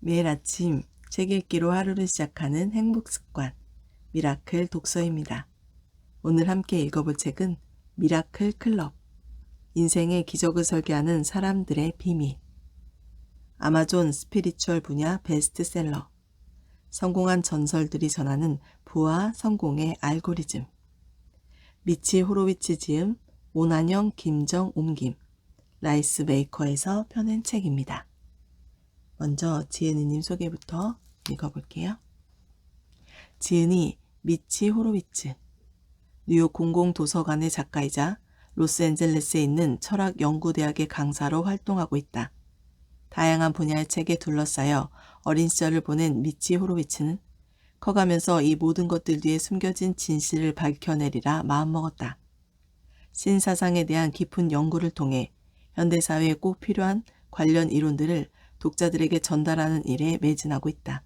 매일 아침 책 읽기로 하루를 시작하는 행복 습관, 미라클 독서입니다. 오늘 함께 읽어볼 책은 미라클 클럽, 인생의 기적을 설계하는 사람들의 비밀. 아마존 스피리추얼 분야 베스트셀러, 성공한 전설들이 전하는 부와 성공의 알고리즘. 미치 호로위츠 지음, 오난영 김정 옮김, 라이스 메이커에서 펴낸 책입니다. 먼저 지은이님 소개부터 읽어볼게요. 지은이 미치 호로위츠, 뉴욕 공공도서관의 작가이자 로스앤젤레스에 있는 철학연구대학의 강사로 활동하고 있다. 다양한 분야의 책에 둘러싸여 어린 시절을 보낸 미치 호로위츠는 커가면서 이 모든 것들 뒤에 숨겨진 진실을 밝혀내리라 마음먹었다. 신사상에 대한 깊은 연구를 통해 현대사회에 꼭 필요한 관련 이론들을 독자들에게 전달하는 일에 매진하고 있다.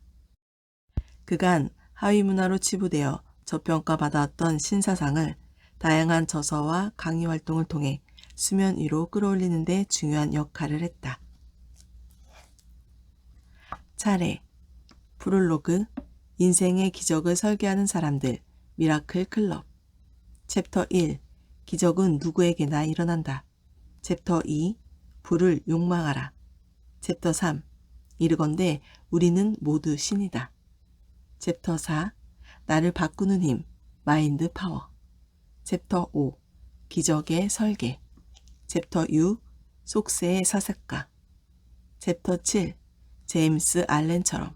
그간 하위문화로 치부되어 저평가받아왔던 신사상을 다양한 저서와 강의 활동을 통해 수면 위로 끌어올리는 데 중요한 역할을 했다. 차례, 프롤로그, 인생의 기적을 설계하는 사람들, 미라클 클럽. 챕터 1, 기적은 누구에게나 일어난다. 챕터 2, 부를 욕망하라. 챕터 3, 이르건대 우리는 모두 신이다. 챕터 4, 나를 바꾸는 힘, 마인드 파워. 챕터 5, 기적의 설계. 챕터 6, 속세의 사색가. 챕터 7, 제임스 알렌처럼.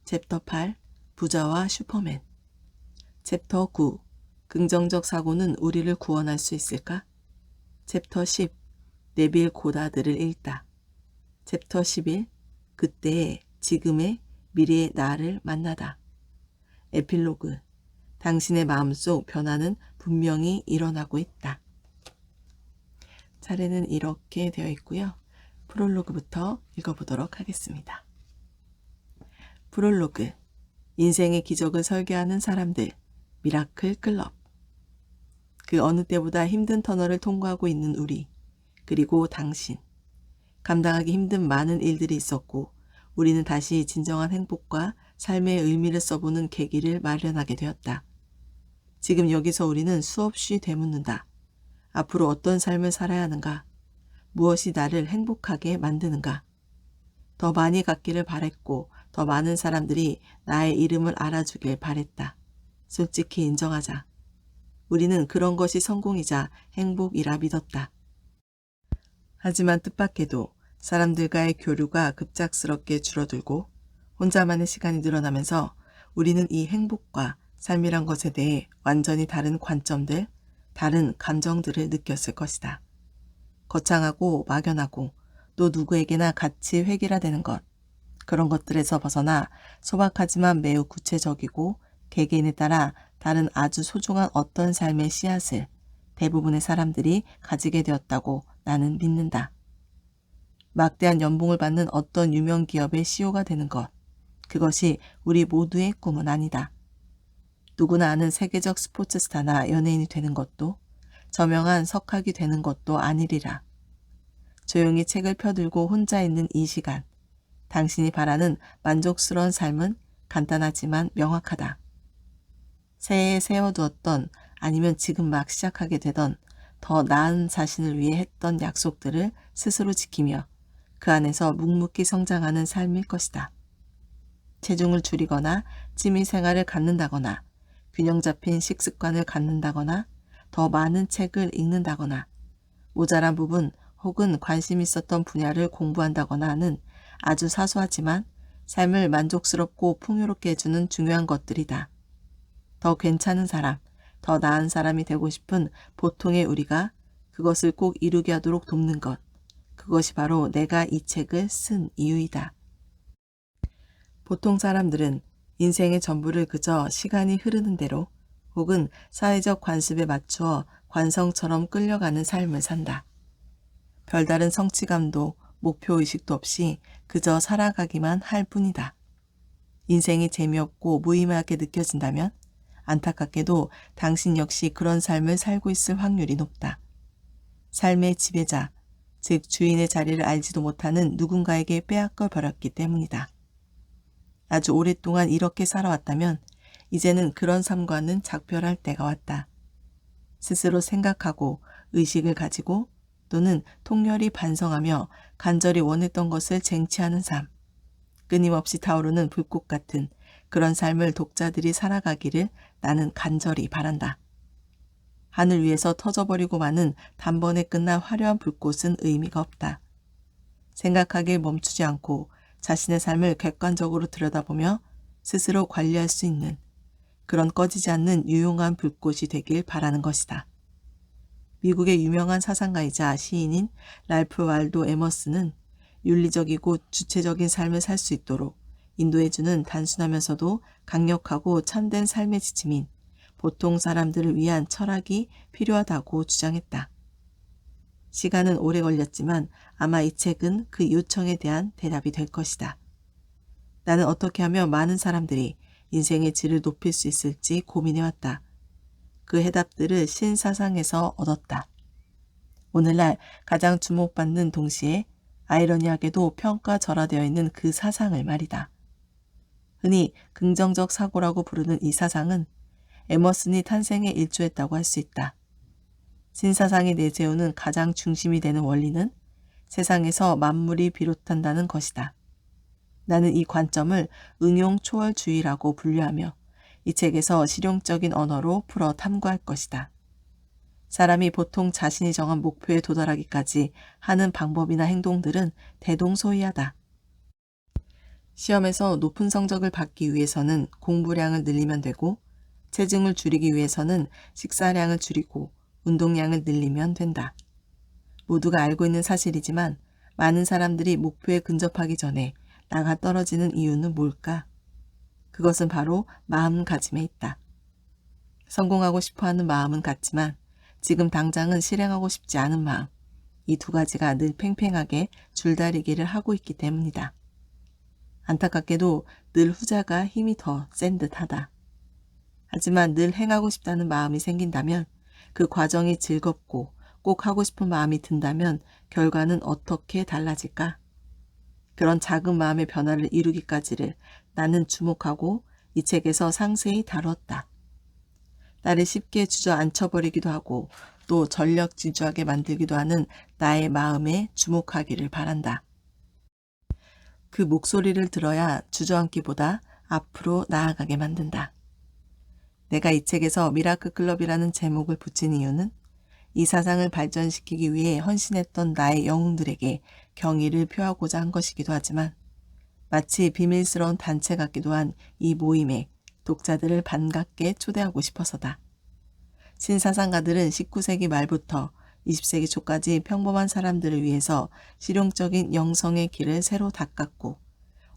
챕터 8, 부자와 슈퍼맨. 챕터 9, 긍정적 사고는 우리를 구원할 수 있을까? 챕터 10, 네빌 고다드를 읽다. 챕터 11, 그때의, 지금의, 미래의 나를 만나다. 에필로그, 당신의 마음속 변화는 분명히 일어나고 있다. 차례는 이렇게 되어 있고요. 프롤로그부터 읽어보도록 하겠습니다. 프롤로그, 인생의 기적을 설계하는 사람들, 미라클 클럽. 그 어느 때보다 힘든 터널을 통과하고 있는 우리, 그리고 당신. 감당하기 힘든 많은 일들이 있었고 우리는 다시 진정한 행복과 삶의 의미를 써보는 계기를 마련하게 되었다. 지금 여기서 우리는 수없이 되묻는다. 앞으로 어떤 삶을 살아야 하는가? 무엇이 나를 행복하게 만드는가? 더 많이 갖기를 바랬고 더 많은 사람들이 나의 이름을 알아주길 바랬다. 솔직히 인정하자. 우리는 그런 것이 성공이자 행복이라 믿었다. 하지만 뜻밖에도 사람들과의 교류가 급작스럽게 줄어들고 혼자만의 시간이 늘어나면서 우리는 이 행복과 삶이란 것에 대해 완전히 다른 관점들, 다른 감정들을 느꼈을 것이다. 거창하고 막연하고 또 누구에게나 같이 획일화되는 것, 그런 것들에서 벗어나 소박하지만 매우 구체적이고 개개인에 따라 다른 아주 소중한 어떤 삶의 씨앗을 대부분의 사람들이 가지게 되었다고 나는 믿는다. 막대한 연봉을 받는 어떤 유명 기업의 CEO가 되는 것, 그것이 우리 모두의 꿈은 아니다. 누구나 아는 세계적 스포츠 스타나 연예인이 되는 것도, 저명한 석학이 되는 것도 아니리라. 조용히 책을 펴들고 혼자 있는 이 시간, 당신이 바라는 만족스러운 삶은 간단하지만 명확하다. 새해에 세워두었던, 아니면 지금 막 시작하게 되던 더 나은 자신을 위해 했던 약속들을 스스로 지키며 그 안에서 묵묵히 성장하는 삶일 것이다. 체중을 줄이거나 취미 생활을 갖는다거나 균형 잡힌 식습관을 갖는다거나 더 많은 책을 읽는다거나 모자란 부분 혹은 관심 있었던 분야를 공부한다거나 하는 아주 사소하지만 삶을 만족스럽고 풍요롭게 해주는 중요한 것들이다. 더 괜찮은 사람, 더 나은 사람이 되고 싶은 보통의 우리가 그것을 꼭 이루게 하도록 돕는 것, 그것이 바로 내가 이 책을 쓴 이유이다. 보통 사람들은 인생의 전부를 그저 시간이 흐르는 대로 혹은 사회적 관습에 맞추어 관성처럼 끌려가는 삶을 산다. 별다른 성취감도 목표의식도 없이 그저 살아가기만 할 뿐이다. 인생이 재미없고 무의미하게 느껴진다면 안타깝게도 당신 역시 그런 삶을 살고 있을 확률이 높다. 삶의 지배자, 즉 주인의 자리를 알지도 못하는 누군가에게 빼앗겨 버렸기 때문이다. 아주 오랫동안 이렇게 살아왔다면 이제는 그런 삶과는 작별할 때가 왔다. 스스로 생각하고 의식을 가지고 또는 통렬히 반성하며 간절히 원했던 것을 쟁취하는 삶. 끊임없이 타오르는 불꽃 같은 그런 삶을 독자들이 살아가기를 나는 간절히 바란다. 하늘 위에서 터져버리고 마는 단번에 끝날 화려한 불꽃은 의미가 없다. 생각하길 멈추지 않고 자신의 삶을 객관적으로 들여다보며 스스로 관리할 수 있는 그런 꺼지지 않는 유용한 불꽃이 되길 바라는 것이다. 미국의 유명한 사상가이자 시인인 랄프 waldo 에머슨은 윤리적이고 주체적인 삶을 살 수 있도록 인도해주는 단순하면서도 강력하고 참된 삶의 지침인 보통 사람들을 위한 철학이 필요하다고 주장했다. 시간은 오래 걸렸지만 아마 이 책은 그 요청에 대한 대답이 될 것이다. 나는 어떻게 하면 많은 사람들이 인생의 질을 높일 수 있을지 고민해왔다. 그 해답들을 신사상에서 얻었다. 오늘날 가장 주목받는 동시에 아이러니하게도 평가절하되어 있는 그 사상을 말이다. 흔히 긍정적 사고라고 부르는 이 사상은 에머슨이 탄생에 일조했다고 할 수 있다. 신사상이 내세우는 가장 중심이 되는 원리는 세상에서 만물이 비롯한다는 것이다. 나는 이 관점을 응용초월주의라고 분류하며 이 책에서 실용적인 언어로 풀어 탐구할 것이다. 사람이 보통 자신이 정한 목표에 도달하기까지 하는 방법이나 행동들은 대동소이하다. 시험에서 높은 성적을 받기 위해서는 공부량을 늘리면 되고, 체중을 줄이기 위해서는 식사량을 줄이고 운동량을 늘리면 된다. 모두가 알고 있는 사실이지만 많은 사람들이 목표에 근접하기 전에 나가 떨어지는 이유는 뭘까? 그것은 바로 마음가짐에 있다. 성공하고 싶어하는 마음은 같지만 지금 당장은 실행하고 싶지 않은 마음, 이 두 가지가 늘 팽팽하게 줄다리기를 하고 있기 때문이다. 안타깝게도 늘 후자가 힘이 더 센 듯하다. 하지만 늘 행하고 싶다는 마음이 생긴다면, 그 과정이 즐겁고 꼭 하고 싶은 마음이 든다면 결과는 어떻게 달라질까? 그런 작은 마음의 변화를 이루기까지를 나는 주목하고 이 책에서 상세히 다뤘다. 나를 쉽게 주저앉혀버리기도 하고 또 전력지주하게 만들기도 하는 나의 마음에 주목하기를 바란다. 그 목소리를 들어야 주저앉기보다 앞으로 나아가게 만든다. 내가 이 책에서 미라클 클럽이라는 제목을 붙인 이유는 이 사상을 발전시키기 위해 헌신했던 나의 영웅들에게 경의를 표하고자 한 것이기도 하지만 마치 비밀스러운 단체 같기도 한 이 모임에 독자들을 반갑게 초대하고 싶어서다. 신사상가들은 19세기 말부터 20세기 초까지 평범한 사람들을 위해서 실용적인 영성의 길을 새로 닦았고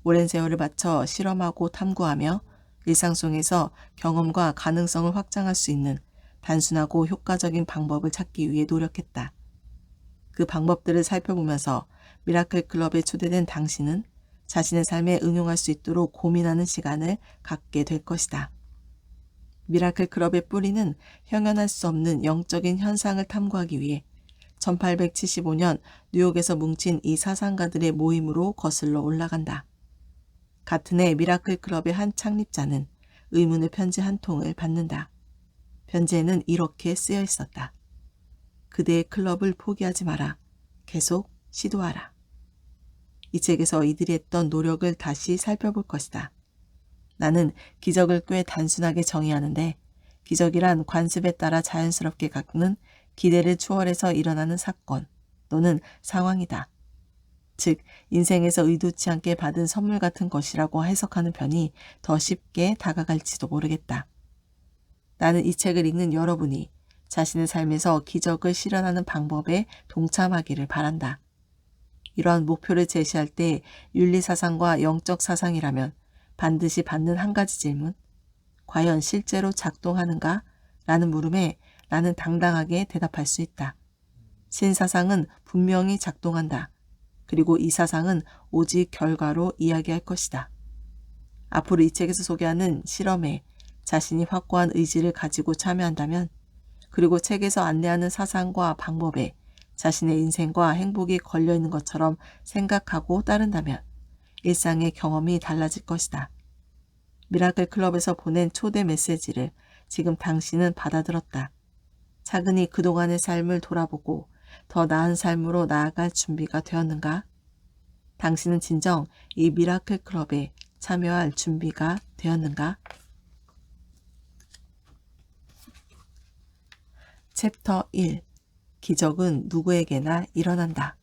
오랜 세월을 바쳐 실험하고 탐구하며 일상 속에서 경험과 가능성을 확장할 수 있는 단순하고 효과적인 방법을 찾기 위해 노력했다. 그 방법들을 살펴보면서 미라클 클럽에 초대된 당신은 자신의 삶에 응용할 수 있도록 고민하는 시간을 갖게 될 것이다. 미라클 클럽의 뿌리는 형연할 수 없는 영적인 현상을 탐구하기 위해 1875년 뉴욕에서 뭉친 이 사상가들의 모임으로 거슬러 올라간다. 같은 해 미라클 클럽의 한 창립자는 의문의 편지 한 통을 받는다. 편지에는 이렇게 쓰여 있었다. 그대의 클럽을 포기하지 마라. 계속 시도하라. 이 책에서 이들이 했던 노력을 다시 살펴볼 것이다. 나는 기적을 꽤 단순하게 정의하는데 기적이란 관습에 따라 자연스럽게 갖는 기대를 초월해서 일어나는 사건 또는 상황이다. 즉 인생에서 의도치 않게 받은 선물 같은 것이라고 해석하는 편이 더 쉽게 다가갈지도 모르겠다. 나는 이 책을 읽는 여러분이 자신의 삶에서 기적을 실현하는 방법에 동참하기를 바란다. 이러한 목표를 제시할 때 윤리사상과 영적사상이라면 반드시 받는 한 가지 질문, 과연 실제로 작동하는가? 라는 물음에 나는 당당하게 대답할 수 있다. 신사상은 분명히 작동한다. 그리고 이 사상은 오직 결과로 이야기할 것이다. 앞으로 이 책에서 소개하는 실험에 자신이 확고한 의지를 가지고 참여한다면, 그리고 책에서 안내하는 사상과 방법에 자신의 인생과 행복이 걸려있는 것처럼 생각하고 따른다면 일상의 경험이 달라질 것이다. 미라클 클럽에서 보낸 초대 메시지를 지금 당신은 받아들었다. 차근히 그동안의 삶을 돌아보고 더 나은 삶으로 나아갈 준비가 되었는가? 당신은 진정 이 미라클 클럽에 참여할 준비가 되었는가? 챕터 1. 기적은 누구에게나 일어난다.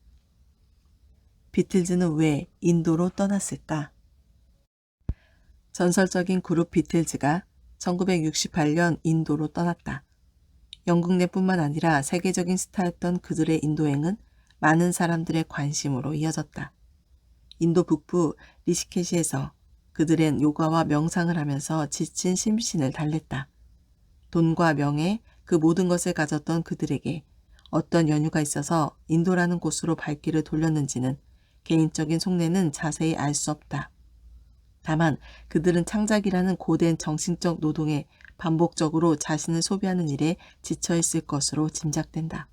비틀즈는 왜 인도로 떠났을까? 전설적인 그룹 비틀즈가 1968년 인도로 떠났다. 영국 내뿐만 아니라 세계적인 스타였던 그들의 인도행은 많은 사람들의 관심으로 이어졌다. 인도 북부 리시케시에서 그들은 요가와 명상을 하면서 지친 심신을 달랬다. 돈과 명예, 그 모든 것을 가졌던 그들에게 어떤 연유가 있어서 인도라는 곳으로 발길을 돌렸는지는 개인적인 속내는 자세히 알 수 없다. 다만 그들은 창작이라는 고된 정신적 노동에 반복적으로 자신을 소비하는 일에 지쳐있을 것으로 짐작된다.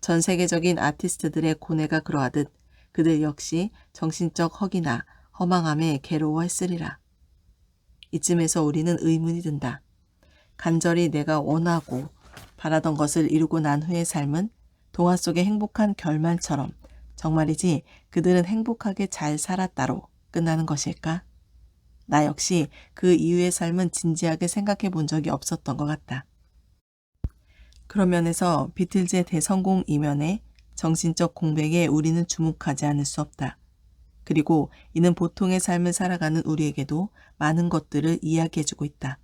전 세계적인 아티스트들의 고뇌가 그러하듯 그들 역시 정신적 허기나 허망함에 괴로워했으리라. 이쯤에서 우리는 의문이 든다. 간절히 내가 원하고 바라던 것을 이루고 난 후의 삶은 동화 속의 행복한 결말처럼 정말이지 그들은 행복하게 잘 살았다로 끝나는 것일까? 나 역시 그 이후의 삶은 진지하게 생각해 본 적이 없었던 것 같다. 그런 면에서 비틀즈의 대성공 이면에 정신적 공백에 우리는 주목하지 않을 수 없다. 그리고 이는 보통의 삶을 살아가는 우리에게도 많은 것들을 이야기해주고 있다.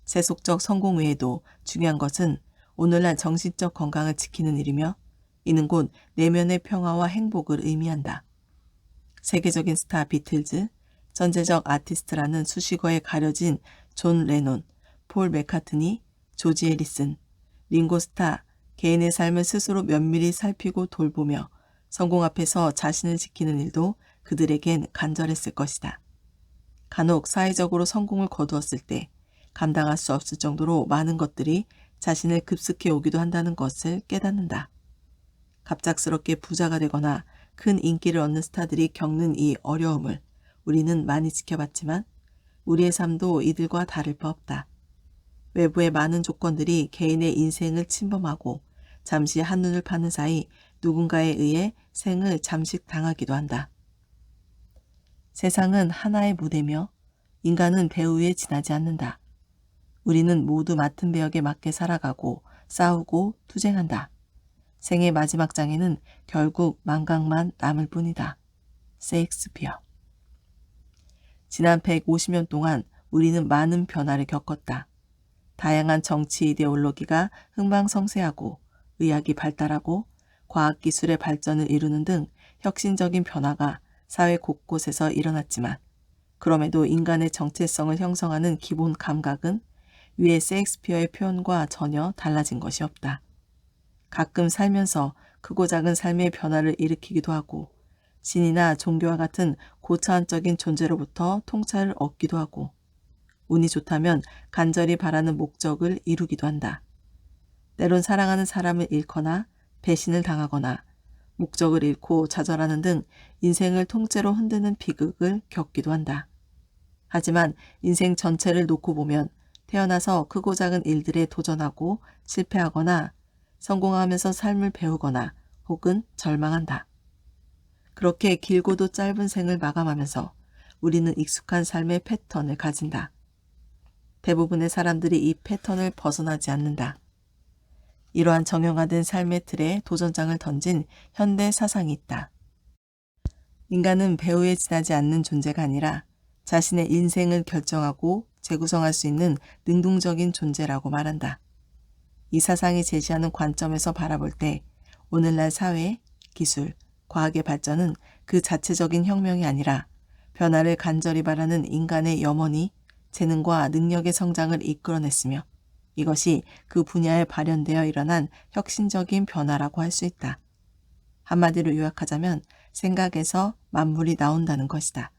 세속적 성공 외에도 중요한 것은 오늘날 정신적 건강을 지키는 일이며 이는 곧 내면의 평화와 행복을 의미한다. 세계적인 스타 비틀즈, 전제적 아티스트라는 수식어에 가려진 존 레논, 폴 맥카트니, 조지 해리슨, 링고 스타, 개인의 삶을 스스로 면밀히 살피고 돌보며 성공 앞에서 자신을 지키는 일도 그들에겐 간절했을 것이다. 간혹 사회적으로 성공을 거두었을 때 감당할 수 없을 정도로 많은 것들이 자신을 급습해 오기도 한다는 것을 깨닫는다. 갑작스럽게 부자가 되거나 큰 인기를 얻는 스타들이 겪는 이 어려움을 우리는 많이 지켜봤지만 우리의 삶도 이들과 다를 바 없다. 외부의 많은 조건들이 개인의 인생을 침범하고 잠시 한눈을 파는 사이 누군가에 의해 생을 잠식당하기도 한다. 세상은 하나의 무대며 인간은 배우 위에 지나지 않는다. 우리는 모두 맡은 배역에 맞게 살아가고 싸우고 투쟁한다. 생의 마지막 장에는 결국 망각만 남을 뿐이다. 셰익스피어. 지난 150년 동안 우리는 많은 변화를 겪었다. 다양한 정치 이데올로기가 흥망성쇠하고 의학이 발달하고 과학기술의 발전을 이루는 등 혁신적인 변화가 사회 곳곳에서 일어났지만 그럼에도 인간의 정체성을 형성하는 기본 감각은 위의 셰익스피어의 표현과 전혀 달라진 것이 없다. 가끔 살면서 크고 작은 삶의 변화를 일으키기도 하고 신이나 종교와 같은 고차원적인 존재로부터 통찰을 얻기도 하고 운이 좋다면 간절히 바라는 목적을 이루기도 한다. 때론 사랑하는 사람을 잃거나 배신을 당하거나 목적을 잃고 좌절하는 등 인생을 통째로 흔드는 비극을 겪기도 한다. 하지만 인생 전체를 놓고 보면 태어나서 크고 작은 일들에 도전하고 실패하거나 성공하면서 삶을 배우거나 혹은 절망한다. 그렇게 길고도 짧은 생을 마감하면서 우리는 익숙한 삶의 패턴을 가진다. 대부분의 사람들이 이 패턴을 벗어나지 않는다. 이러한 정형화된 삶의 틀에 도전장을 던진 현대 사상이 있다. 인간은 배후에 지나지 않는 존재가 아니라 자신의 인생을 결정하고 재구성할 수 있는 능동적인 존재라고 말한다. 이 사상이 제시하는 관점에서 바라볼 때 오늘날 사회, 기술, 과학의 발전은 그 자체적인 혁명이 아니라 변화를 간절히 바라는 인간의 염원이 재능과 능력의 성장을 이끌어냈으며 이것이 그 분야에 발현되어 일어난 혁신적인 변화라고 할 수 있다. 한마디로 요약하자면 생각에서 만물이 나온다는 것이다.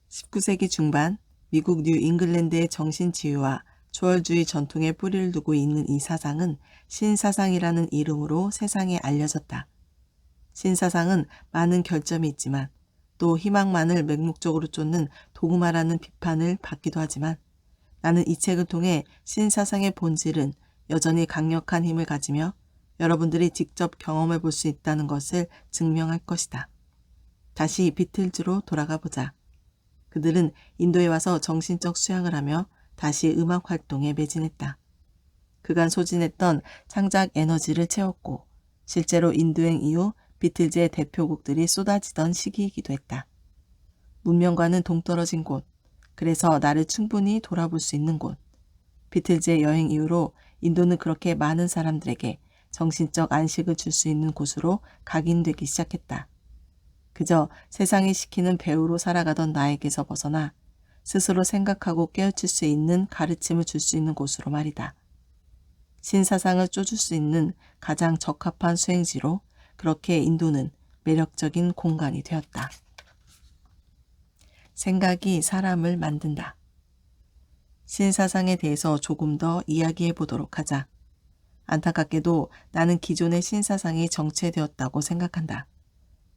19세기 중반 미국 뉴 잉글랜드의 정신치유와 초월주의 전통에 뿌리를 두고 있는 이 사상은 신사상이라는 이름으로 세상에 알려졌다. 신사상은 많은 결점이 있지만 또 희망만을 맹목적으로 쫓는 도그마라는 비판을 받기도 하지만 나는 이 책을 통해 신사상의 본질은 여전히 강력한 힘을 가지며 여러분들이 직접 경험해 볼 수 있다는 것을 증명할 것이다. 다시 비틀즈로 돌아가 보자. 그들은 인도에 와서 정신적 수양을 하며 다시 음악 활동에 매진했다. 그간 소진했던 창작 에너지를 채웠고 실제로 인도행 이후 비틀즈의 대표곡들이 쏟아지던 시기이기도 했다. 문명과는 동떨어진 곳, 그래서 나를 충분히 돌아볼 수 있는 곳. 비틀즈의 여행 이후로 인도는 그렇게 많은 사람들에게 정신적 안식을 줄 수 있는 곳으로 각인되기 시작했다. 그저 세상이 시키는 배우로 살아가던 나에게서 벗어나 스스로 생각하고 깨우칠 수 있는 가르침을 줄 수 있는 곳으로 말이다. 신사상을 쫓을 수 있는 가장 적합한 수행지로 그렇게 인도는 매력적인 공간이 되었다. 생각이 사람을 만든다. 신사상에 대해서 조금 더 이야기해 보도록 하자. 안타깝게도 나는 기존의 신사상이 정체되었다고 생각한다.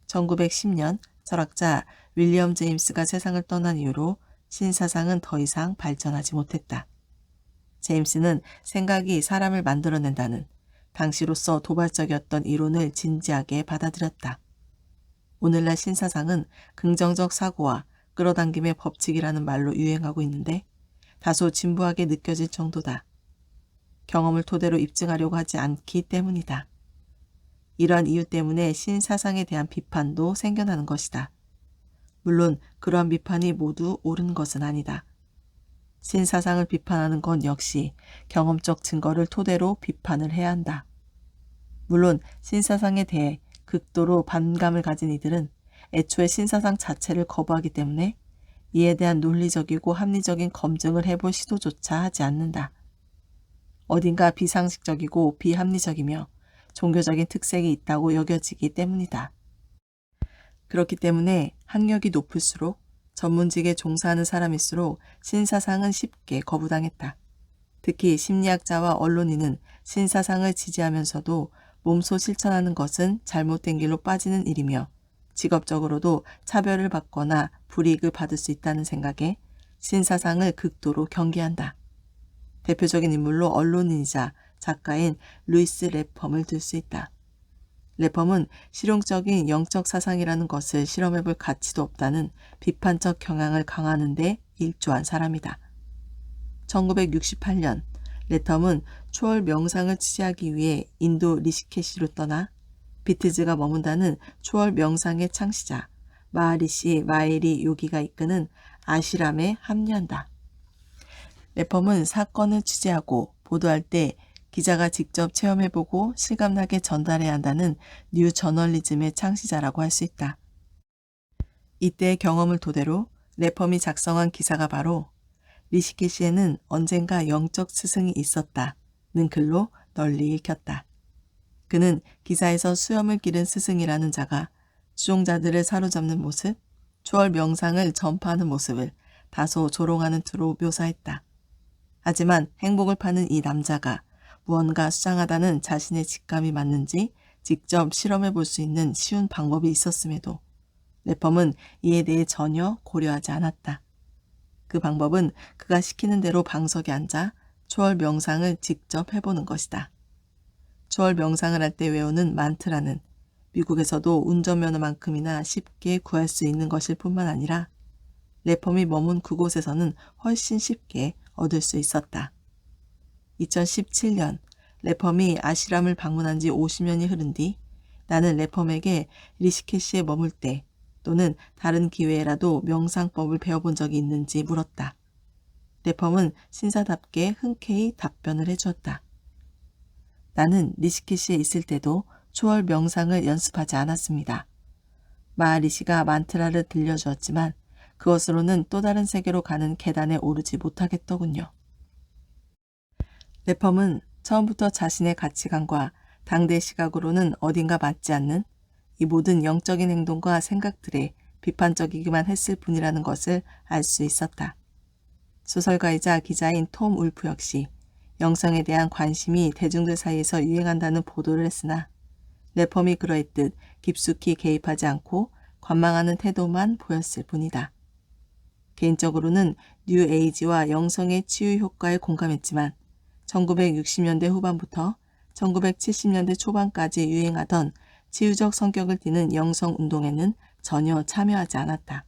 1910년 철학자 윌리엄 제임스가 세상을 떠난 이후로 신사상은 더 이상 발전하지 못했다. 제임스는 생각이 사람을 만들어낸다는 당시로서 도발적이었던 이론을 진지하게 받아들였다. 오늘날 신사상은 긍정적 사고와 끌어당김의 법칙이라는 말로 유행하고 있는데 다소 진부하게 느껴질 정도다. 경험을 토대로 입증하려고 하지 않기 때문이다. 이러한 이유 때문에 신사상에 대한 비판도 생겨나는 것이다. 물론 그러한 비판이 모두 옳은 것은 아니다. 신사상을 비판하는 건 역시 경험적 증거를 토대로 비판을 해야 한다. 물론 신사상에 대해 극도로 반감을 가진 이들은 애초에 신사상 자체를 거부하기 때문에 이에 대한 논리적이고 합리적인 검증을 해볼 시도조차 하지 않는다. 어딘가 비상식적이고 비합리적이며 종교적인 특색이 있다고 여겨지기 때문이다. 그렇기 때문에 학력이 높을수록 전문직에 종사하는 사람일수록 신사상은 쉽게 거부당했다. 특히 심리학자와 언론인은 신사상을 지지하면서도 몸소 실천하는 것은 잘못된 길로 빠지는 일이며 직업적으로도 차별을 받거나 불이익을 받을 수 있다는 생각에 신사상을 극도로 경계한다. 대표적인 인물로 언론인이자 작가인 루이스 래펌을 들 수 있다. 래펌은 실용적인 영적 사상이라는 것을 실험해볼 가치도 없다는 비판적 경향을 강화하는 데 일조한 사람이다. 1968년 래텀은 초월 명상을 취재하기 위해 인도 리시케시로 떠나 비틀즈가 머문다는 초월 명상의 창시자 마하리시 마에리 요기가 이끄는 아시람에 합류한다. 래펌은 사건을 취재하고 보도할 때 기자가 직접 체험해보고 실감나게 전달해야 한다는 뉴 저널리즘의 창시자라고 할 수 있다. 이때의 경험을 토대로 래펌이 작성한 기사가 바로 리시케시에는 언젠가 영적 스승이 있었다는 글로 널리 읽혔다. 그는 기사에서 수염을 기른 스승이라는 자가 수종자들을 사로잡는 모습, 초월 명상을 전파하는 모습을 다소 조롱하는 투로 묘사했다. 하지만 행복을 파는 이 남자가 무언가 수상하다는 자신의 직감이 맞는지 직접 실험해 볼 수 있는 쉬운 방법이 있었음에도 래펌은 이에 대해 전혀 고려하지 않았다. 그 방법은 그가 시키는 대로 방석에 앉아 초월 명상을 직접 해보는 것이다. 초월 명상을 할 때 외우는 만트라는 미국에서도 운전면허만큼이나 쉽게 구할 수 있는 것일 뿐만 아니라 래펌이 머문 그곳에서는 훨씬 쉽게 얻을 수 있었다. 2017년 래펌이 아시람을 방문한 지 50년이 흐른 뒤 나는 래펌에게 리시케시에 머물 때 또는 다른 기회에라도 명상법을 배워본 적이 있는지 물었다. 래펌은 신사답게 흔쾌히 답변을 해주었다. 나는 리시케시에 있을 때도 초월 명상을 연습하지 않았습니다. 마하리시가 만트라를 들려주었지만 그것으로는 또 다른 세계로 가는 계단에 오르지 못하겠더군요. 래펌은 처음부터 자신의 가치관과 당대 시각으로는 어딘가 맞지 않는 이 모든 영적인 행동과 생각들에 비판적이기만 했을 뿐이라는 것을 알 수 있었다. 소설가이자 기자인 톰 울프 역시 영성에 대한 관심이 대중들 사이에서 유행한다는 보도를 했으나 래펌이 그러했듯 깊숙이 개입하지 않고 관망하는 태도만 보였을 뿐이다. 개인적으로는 뉴에이지와 영성의 치유 효과에 공감했지만 1960년대 후반부터 1970년대 초반까지 유행하던 치유적 성격을 띠는 영성 운동에는 전혀 참여하지 않았다.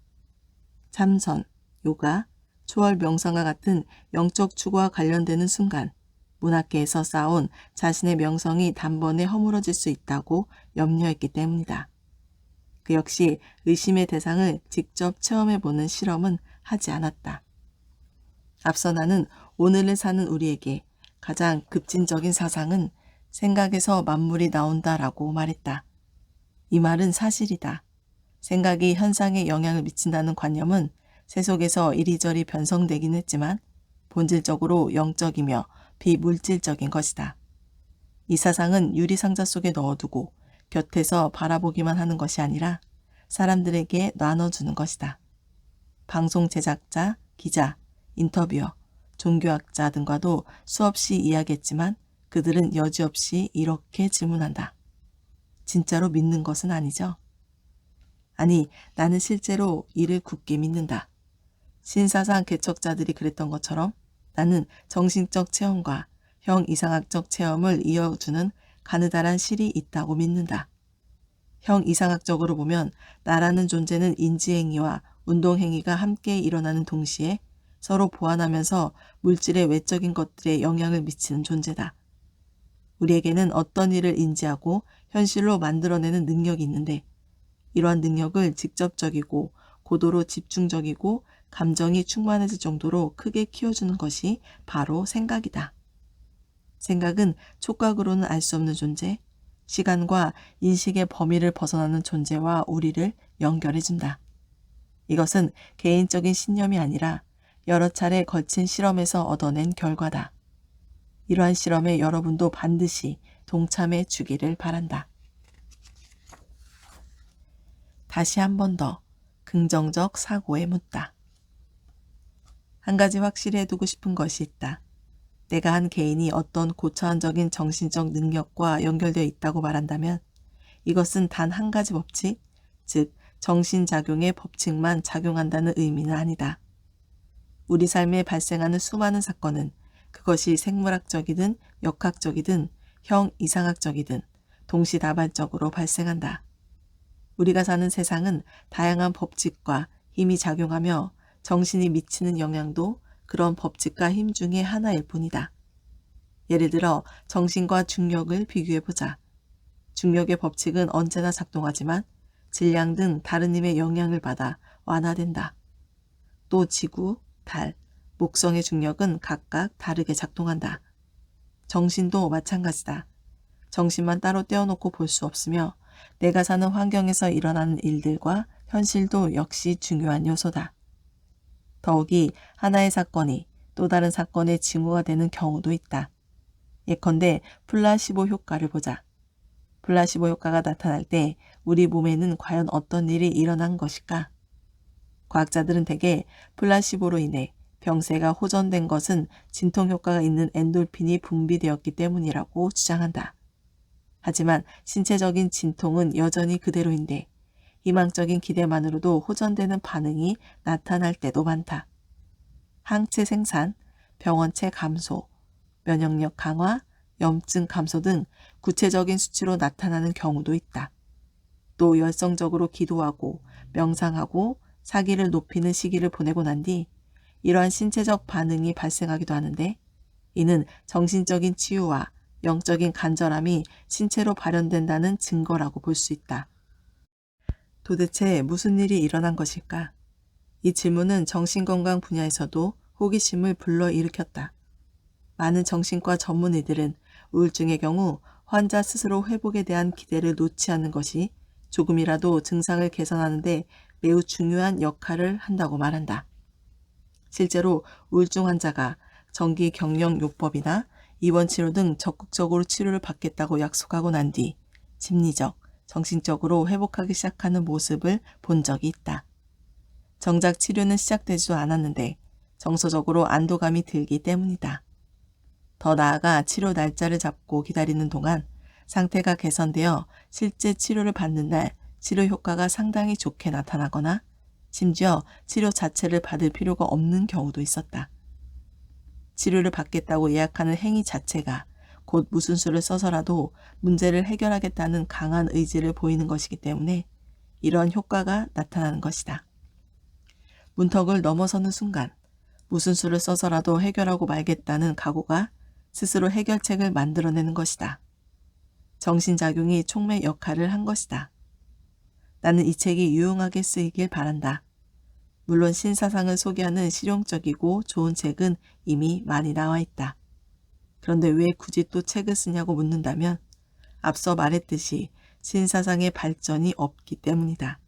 참선, 요가, 초월 명상과 같은 영적 추구와 관련되는 순간 문학계에서 쌓아온 자신의 명성이 단번에 허물어질 수 있다고 염려했기 때문이다. 그 역시 의심의 대상을 직접 체험해보는 실험은 하지 않았다. 앞서 나는 오늘을 사는 우리에게 가장 급진적인 사상은 생각에서 만물이 나온다라고 말했다. 이 말은 사실이다. 생각이 현상에 영향을 미친다는 관념은 세속에서 이리저리 변성되긴 했지만 본질적으로 영적이며 비물질적인 것이다. 이 사상은 유리상자 속에 넣어두고 곁에서 바라보기만 하는 것이 아니라 사람들에게 나눠주는 것이다. 방송 제작자, 기자, 인터뷰어, 종교학자 등과도 수없이 이야기했지만 그들은 여지없이 이렇게 질문한다. 진짜로 믿는 것은 아니죠? 아니, 나는 실제로 이를 굳게 믿는다. 신사상 개척자들이 그랬던 것처럼 나는 정신적 체험과 형 이상학적 체험을 이어주는 가느다란 실이 있다고 믿는다. 형 이상학적으로 보면 나라는 존재는 인지행위와 운동행위가 함께 일어나는 동시에 서로 보완하면서 물질의 외적인 것들에 영향을 미치는 존재다. 우리에게는 어떤 일을 인지하고 현실로 만들어내는 능력이 있는데 이러한 능력을 직접적이고 고도로 집중적이고 감정이 충만해질 정도로 크게 키워주는 것이 바로 생각이다. 생각은 촉각으로는 알 수 없는 존재, 시간과 인식의 범위를 벗어나는 존재와 우리를 연결해준다. 이것은 개인적인 신념이 아니라 여러 차례 거친 실험에서 얻어낸 결과다. 이러한 실험에 여러분도 반드시 동참해 주기를 바란다. 다시 한 번 더 긍정적 사고에 묻다. 한 가지 확실히 해두고 싶은 것이 있다. 내가 한 개인이 어떤 고차원적인 정신적 능력과 연결되어 있다고 말한다면 이것은 단 한 가지 법칙, 즉 정신작용의 법칙만 작용한다는 의미는 아니다. 우리 삶에 발생하는 수많은 사건은 그것이 생물학적이든 역학적이든 형 이상학적이든 동시다발적으로 발생한다. 우리가 사는 세상은 다양한 법칙과 힘이 작용하며 정신이 미치는 영향도 그런 법칙과 힘 중에 하나일 뿐이다. 예를 들어 정신과 중력을 비교해보자. 중력의 법칙은 언제나 작동하지만 질량 등 다른 힘의 영향을 받아 완화된다. 또 지구, 달, 목성의 중력은 각각 다르게 작동한다. 정신도 마찬가지다. 정신만 따로 떼어놓고 볼 수 없으며 내가 사는 환경에서 일어나는 일들과 현실도 역시 중요한 요소다. 더욱이 하나의 사건이 또 다른 사건의 징후가 되는 경우도 있다. 예컨대 플라시보 효과를 보자. 플라시보 효과가 나타날 때 우리 몸에는 과연 어떤 일이 일어난 것일까? 과학자들은 대개 플라시보로 인해 병세가 호전된 것은 진통효과가 있는 엔돌핀이 분비되었기 때문이라고 주장한다. 하지만 신체적인 진통은 여전히 그대로인데 희망적인 기대만으로도 호전되는 반응이 나타날 때도 많다. 항체 생산, 병원체 감소, 면역력 강화, 염증 감소 등 구체적인 수치로 나타나는 경우도 있다. 또 열성적으로 기도하고 명상하고 사기를 높이는 시기를 보내고 난 뒤 이러한 신체적 반응이 발생하기도 하는데 이는 정신적인 치유와 영적인 간절함이 신체로 발현된다는 증거라고 볼 수 있다. 도대체 무슨 일이 일어난 것일까? 이 질문은 정신건강 분야에서도 호기심을 불러일으켰다. 많은 정신과 전문의들은 우울증의 경우 환자 스스로 회복에 대한 기대를 놓지 않는 것이 조금이라도 증상을 개선하는 데 매우 중요한 역할을 한다고 말한다. 실제로 우울증 환자가 정기 경영요법이나 입원치료 등 적극적으로 치료를 받겠다고 약속하고 난 뒤 심리적, 정신적으로 회복하기 시작하는 모습을 본 적이 있다. 정작 치료는 시작되지도 않았는데 정서적으로 안도감이 들기 때문이다. 더 나아가 치료 날짜를 잡고 기다리는 동안 상태가 개선되어 실제 치료를 받는 날 치료 효과가 상당히 좋게 나타나거나 심지어 치료 자체를 받을 필요가 없는 경우도 있었다. 치료를 받겠다고 예약하는 행위 자체가 곧 무슨 수를 써서라도 문제를 해결하겠다는 강한 의지를 보이는 것이기 때문에 이런 효과가 나타나는 것이다. 문턱을 넘어서는 순간 무슨 수를 써서라도 해결하고 말겠다는 각오가 스스로 해결책을 만들어내는 것이다. 정신작용이 촉매 역할을 한 것이다. 나는 이 책이 유용하게 쓰이길 바란다. 물론 신사상을 소개하는 실용적이고 좋은 책은 이미 많이 나와 있다. 그런데 왜 굳이 또 책을 쓰냐고 묻는다면 앞서 말했듯이 신사상의 발전이 없기 때문이다.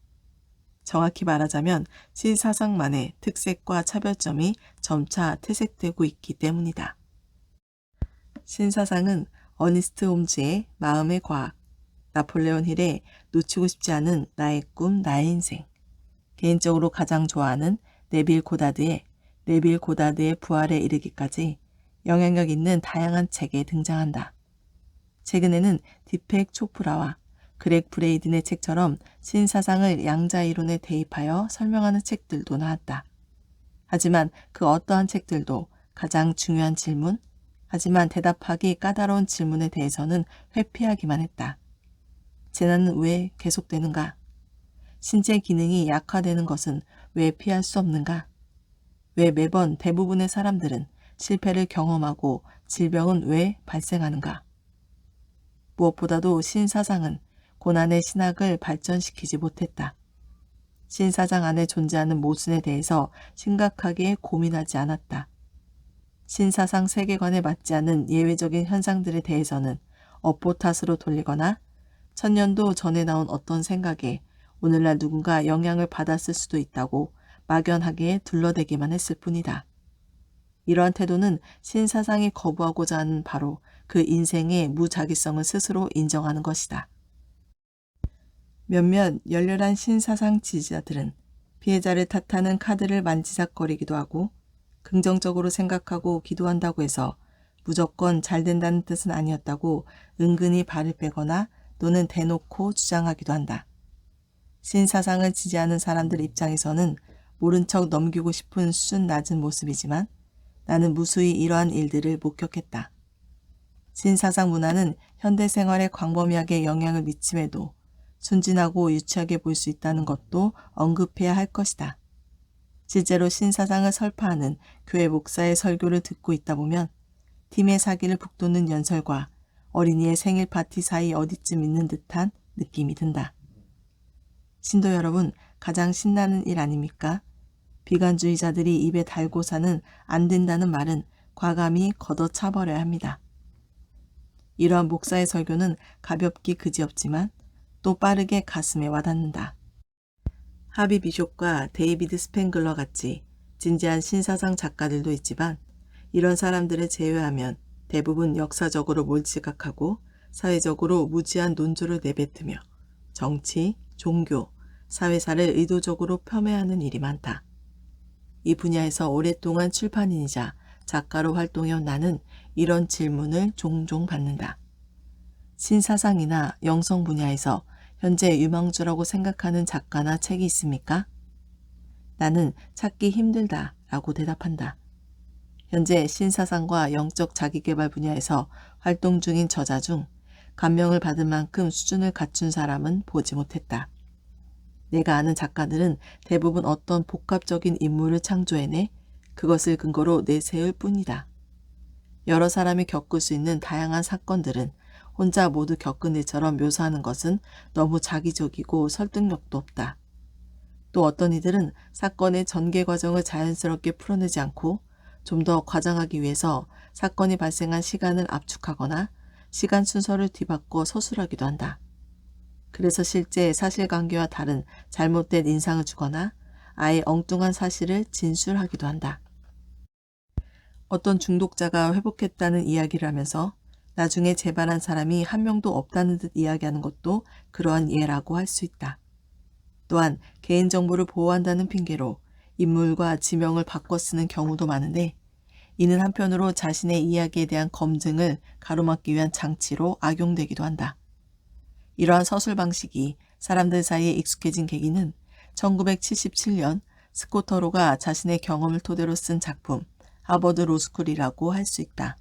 정확히 말하자면 신사상만의 특색과 차별점이 점차 퇴색되고 있기 때문이다. 신사상은 어니스트 홈즈의 마음의 과학, 나폴레온 힐의 놓치고 싶지 않은 나의 꿈, 나의 인생, 개인적으로 가장 좋아하는 네빌 고다드의 부활에 이르기까지 영향력 있는 다양한 책에 등장한다. 최근에는 디펙 초프라와 그렉 브레이든의 책처럼 신사상을 양자이론에 대입하여 설명하는 책들도 나왔다. 하지만 그 어떠한 책들도 가장 중요한 질문, 하지만 대답하기 까다로운 질문에 대해서는 회피하기만 했다. 재난은 왜 계속되는가? 신체 기능이 약화되는 것은 왜 피할 수 없는가? 왜 매번 대부분의 사람들은 실패를 경험하고 질병은 왜 발생하는가? 무엇보다도 신사상은 고난의 신학을 발전시키지 못했다. 신사상 안에 존재하는 모순에 대해서 심각하게 고민하지 않았다. 신사상 세계관에 맞지 않는 예외적인 현상들에 대해서는 업보 탓으로 돌리거나 1000년도 전에 나온 어떤 생각에 오늘날 누군가 영향을 받았을 수도 있다고 막연하게 둘러대기만 했을 뿐이다. 이러한 태도는 신사상이 거부하고자 하는 바로 그 인생의 무자기성을 스스로 인정하는 것이다. 몇몇 열렬한 신사상 지지자들은 피해자를 탓하는 카드를 만지작거리기도 하고 긍정적으로 생각하고 기도한다고 해서 무조건 잘 된다는 뜻은 아니었다고 은근히 발을 빼거나 또는 대놓고 주장하기도 한다. 신사상을 지지하는 사람들 입장에서는 모른 척 넘기고 싶은 수준 낮은 모습이지만 나는 무수히 이러한 일들을 목격했다. 신사상 문화는 현대 생활에 광범위하게 영향을 미침에도 순진하고 유치하게 볼 수 있다는 것도 언급해야 할 것이다. 실제로 신사상을 설파하는 교회 목사의 설교를 듣고 있다 보면 팀의 사기를 북돋는 연설과 어린이의 생일 파티 사이 어디쯤 있는 듯한 느낌이 든다. 신도 여러분, 가장 신나는 일 아닙니까? 비관주의자들이 입에 달고 사는 안 된다는 말은 과감히 걷어차버려야 합니다. 이러한 목사의 설교는 가볍기 그지없지만 또 빠르게 가슴에 와닿는다. 하비 비숍과 데이비드 스팽글러 같이 진지한 신사상 작가들도 있지만 이런 사람들을 제외하면 대부분 역사적으로 몰지각하고 사회적으로 무지한 논조를 내뱉으며 정치, 종교, 사회사를 의도적으로 폄훼하는 일이 많다. 이 분야에서 오랫동안 출판인이자 작가로 활동해온 나는 이런 질문을 종종 받는다. 신사상이나 영성 분야에서 현재 유망주라고 생각하는 작가나 책이 있습니까? 나는 찾기 힘들다라고 대답한다. 현재 신사상과 영적 자기개발 분야에서 활동 중인 저자 중 감명을 받을 만큼 수준을 갖춘 사람은 보지 못했다. 내가 아는 작가들은 대부분 어떤 복합적인 인물을 창조해내 그것을 근거로 내세울 뿐이다. 여러 사람이 겪을 수 있는 다양한 사건들은 혼자 모두 겪은 일처럼 묘사하는 것은 너무 자기적이고 설득력도 없다. 또 어떤 이들은 사건의 전개 과정을 자연스럽게 풀어내지 않고 좀 더 과장하기 위해서 사건이 발생한 시간을 압축하거나 시간 순서를 뒤바꿔 서술하기도 한다. 그래서 실제 사실관계와 다른 잘못된 인상을 주거나 아예 엉뚱한 사실을 진술하기도 한다. 어떤 중독자가 회복했다는 이야기를 하면서 나중에 재발한 사람이 한 명도 없다는 듯 이야기하는 것도 그러한 예라고 할 수 있다. 또한 개인정보를 보호한다는 핑계로 인물과 지명을 바꿔 쓰는 경우도 많은데 이는 한편으로 자신의 이야기에 대한 검증을 가로막기 위한 장치로 악용되기도 한다. 이러한 서술 방식이 사람들 사이에 익숙해진 계기는 1977년 스코터로가 자신의 경험을 토대로 쓴 작품 하버드 로스쿨이라고 할 수 있다.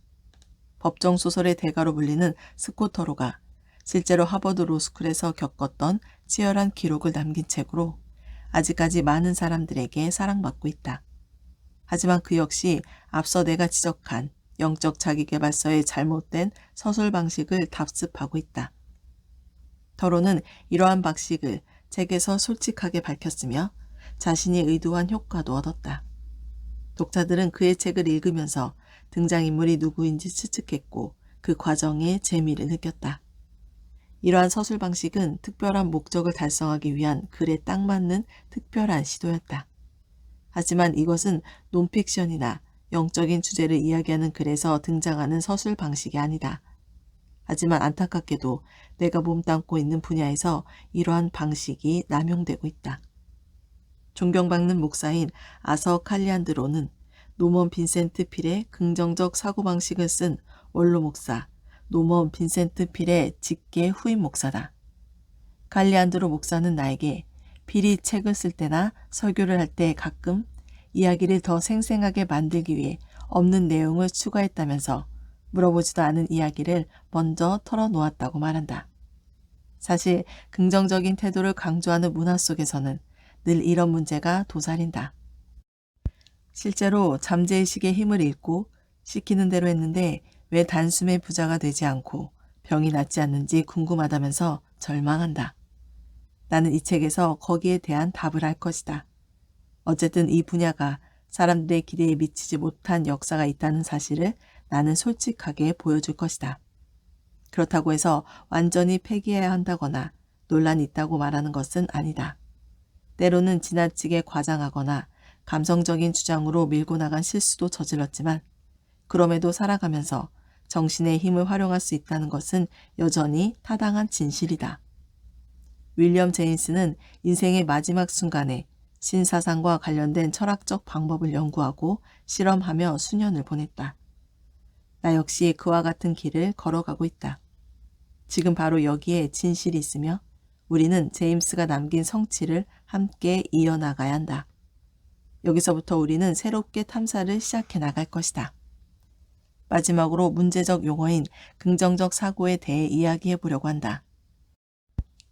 법정 소설의 대가로 불리는 스코터로가 실제로 하버드 로스쿨에서 겪었던 치열한 기록을 남긴 책으로 아직까지 많은 사람들에게 사랑받고 있다. 하지만 그 역시 앞서 내가 지적한 영적 자기계발서의 잘못된 서술 방식을 답습하고 있다. 더로는 이러한 방식을 책에서 솔직하게 밝혔으며 자신이 의도한 효과도 얻었다. 독자들은 그의 책을 읽으면서 등장인물이 누구인지 추측했고 그 과정의 재미를 느꼈다. 이러한 서술 방식은 특별한 목적을 달성하기 위한 글에 딱 맞는 특별한 시도였다. 하지만 이것은 논픽션이나 영적인 주제를 이야기하는 글에서 등장하는 서술 방식이 아니다. 하지만 안타깝게도 내가 몸담고 있는 분야에서 이러한 방식이 남용되고 있다. 존경받는 목사인 아서 칼리안드로는 노먼 빈센트 필의 긍정적 사고방식을 쓴 원로 목사 노먼 빈센트 필의 직계 후임 목사다. 칼리안드로 목사는 나에게 필이 책을 쓸 때나 설교를 할 때 가끔 이야기를 더 생생하게 만들기 위해 없는 내용을 추가했다면서 물어보지도 않은 이야기를 먼저 털어놓았다고 말한다. 사실 긍정적인 태도를 강조하는 문화 속에서는 늘 이런 문제가 도사린다. 실제로 잠재의식의 힘을 잃고 시키는 대로 했는데 왜 단숨에 부자가 되지 않고 병이 낫지 않는지 궁금하다면서 절망한다. 나는 이 책에서 거기에 대한 답을 할 것이다. 어쨌든 이 분야가 사람들의 기대에 미치지 못한 역사가 있다는 사실을 나는 솔직하게 보여줄 것이다. 그렇다고 해서 완전히 폐기해야 한다거나 논란이 있다고 말하는 것은 아니다. 때로는 지나치게 과장하거나 감성적인 주장으로 밀고 나간 실수도 저질렀지만 그럼에도 살아가면서 정신의 힘을 활용할 수 있다는 것은 여전히 타당한 진실이다. 윌리엄 제임스는 인생의 마지막 순간에 신사상과 관련된 철학적 방법을 연구하고 실험하며 수년을 보냈다. 나 역시 그와 같은 길을 걸어가고 있다. 지금 바로 여기에 진실이 있으며 우리는 제임스가 남긴 성취를 함께 이어나가야 한다. 여기서부터 우리는 새롭게 탐사를 시작해 나갈 것이다. 마지막으로 문제적 용어인 긍정적 사고에 대해 이야기해 보려고 한다.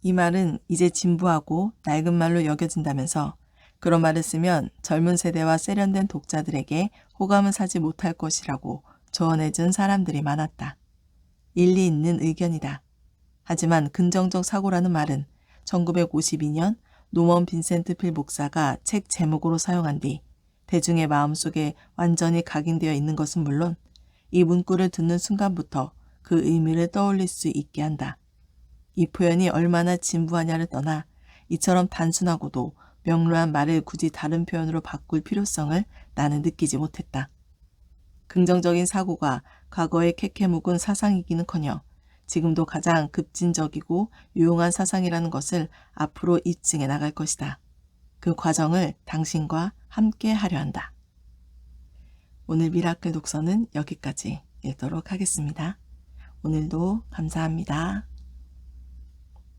이 말은 이제 진부하고 낡은 말로 여겨진다면서 그런 말을 쓰면 젊은 세대와 세련된 독자들에게 호감을 사지 못할 것이라고 조언해준 사람들이 많았다. 일리 있는 의견이다. 하지만 긍정적 사고라는 말은 1952년 노먼 빈센트 필 목사가 책 제목으로 사용한 뒤 대중의 마음속에 완전히 각인되어 있는 것은 물론 이 문구를 듣는 순간부터 그 의미를 떠올릴 수 있게 한다. 이 표현이 얼마나 진부하냐를 떠나 이처럼 단순하고도 명료한 말을 굳이 다른 표현으로 바꿀 필요성을 나는 느끼지 못했다. 긍정적인 사고가 과거의 캐캐묵은 사상이기는커녕 지금도 가장 급진적이고 유용한 사상이라는 것을 앞으로 입증해 나갈 것이다. 그 과정을 당신과 함께 하려 한다. 오늘 미라클 독서는 여기까지 읽도록 하겠습니다. 오늘도 감사합니다.